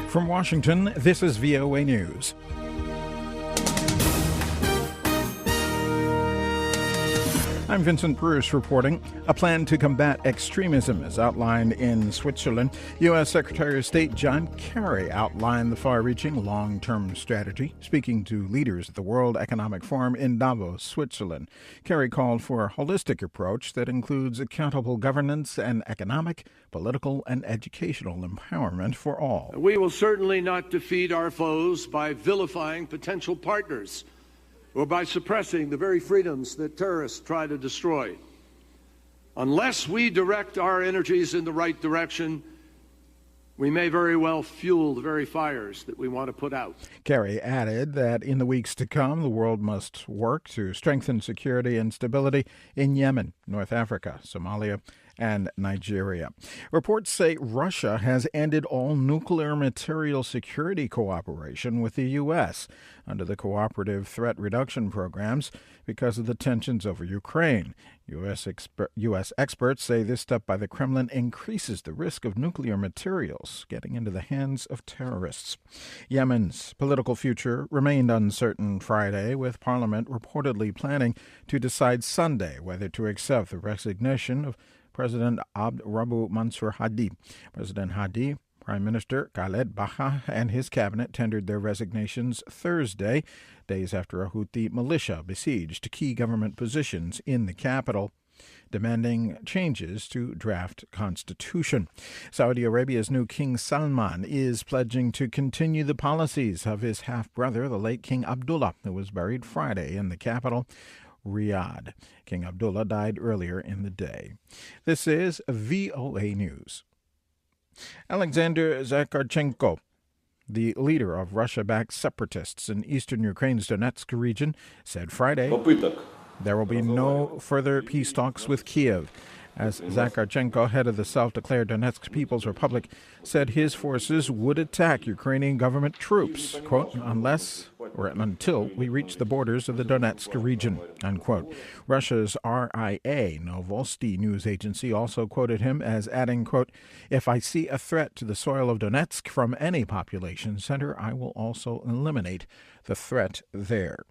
From Washington, this is VOA News. I'm Vincent Bruce reporting. A plan to combat extremism is outlined in Switzerland. U.S. Secretary of State John Kerry outlined the far-reaching long-term strategy, speaking to leaders at the World Economic Forum in Davos, Switzerland. Kerry called for a holistic approach that includes accountable governance and economic, political, and educational empowerment for all. We will certainly not defeat our foes by vilifying potential partners, or by suppressing the very freedoms that terrorists try to destroy. Unless we direct our energies in the right direction, we may very well fuel the very fires that we want to put out. Kerry added that in the weeks to come, the world must work to strengthen security and stability in Yemen, North Africa, Somalia, and Nigeria. Reports say Russia has ended all nuclear material security cooperation with the U.S. under the Cooperative Threat Reduction Programs because of the tensions over Ukraine. U.S. experts say this step by the Kremlin increases the risk of nuclear materials getting into the hands of terrorists. Yemen's political future remained uncertain Friday, with Parliament reportedly planning to decide Sunday whether to accept the resignation of President Abd Rabbu Mansur Hadi. President Hadi, Prime Minister Khaled Baha, and his cabinet tendered their resignations Thursday, days after a Houthi militia besieged key government positions in the capital, demanding changes to draft constitution. Saudi Arabia's new King Salman is pledging to continue the policies of his half-brother, the late King Abdullah, who was buried Friday in the capital, Riyadh. King Abdullah died earlier in the day. This is VOA News. Alexander Zakharchenko, the leader of Russia-backed separatists in eastern Ukraine's Donetsk region, said Friday there will be no further peace talks with Kiev, as Zakharchenko, head of the self-declared Donetsk People's Republic, said his forces would attack Ukrainian government troops, quote, unless or until we reach the borders of the Donetsk region, unquote. Russia's RIA Novosti news agency also quoted him as adding, quote, if I see a threat to the soil of Donetsk from any population center, I will also eliminate the threat there.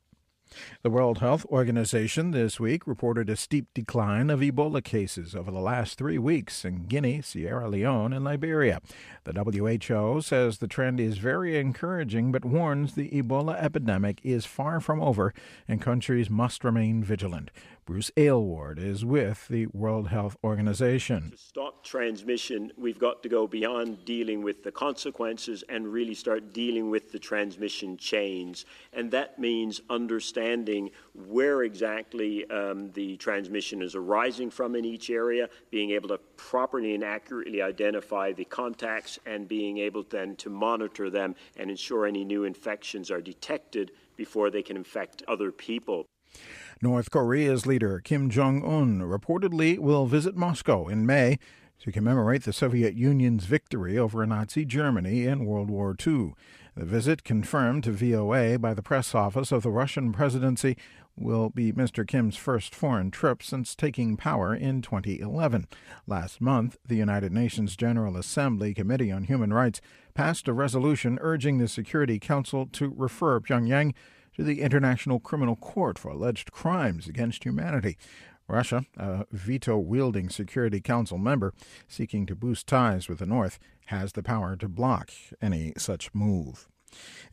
The World Health Organization this week reported a steep decline of Ebola cases over the last 3 weeks in Guinea, Sierra Leone, and Liberia. The WHO says the trend is very encouraging, but warns the Ebola epidemic is far from over and countries must remain vigilant. Bruce Aylward is with the World Health Organization. To stop transmission, we've got to go beyond dealing with the consequences and really start dealing with the transmission chains. And that means understanding where exactly the transmission is arising from in each area, being able to properly and accurately identify the contacts, and being able then to monitor them and ensure any new infections are detected before they can infect other people. North Korea's leader Kim Jong-un reportedly will visit Moscow in May to commemorate the Soviet Union's victory over Nazi Germany in World War II. The visit, confirmed to VOA by the press office of the Russian presidency, will be Mr. Kim's first foreign trip since taking power in 2011. Last month, the United Nations General Assembly Committee on Human Rights passed a resolution urging the Security Council to refer Pyongyang to the International Criminal Court for alleged crimes against humanity. Russia, a veto-wielding Security Council member seeking to boost ties with the North, has the power to block any such move.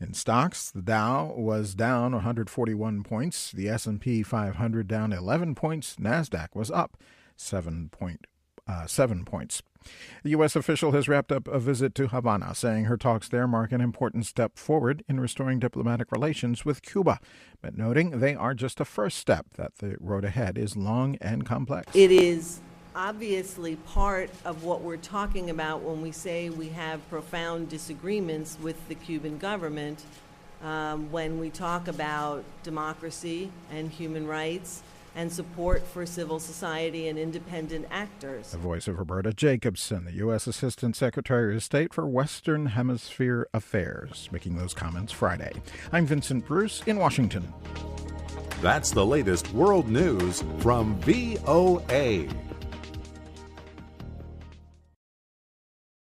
In stocks, the Dow was down 141 points, the S&P 500 down 11 points, NASDAQ was up 7 points. The U.S. official has wrapped up a visit to Havana, saying her talks there mark an important step forward in restoring diplomatic relations with Cuba, but noting they are just a first step, that the road ahead is long and complex. It is obviously part of what we're talking about when we say we have profound disagreements with the Cuban government, when we talk about democracy and human rights and support for civil society and independent actors. The voice of Roberta Jacobson, the U.S. Assistant Secretary of State for Western Hemisphere Affairs, making those comments Friday. I'm Vincent Bruce in Washington. That's the latest world news from VOA.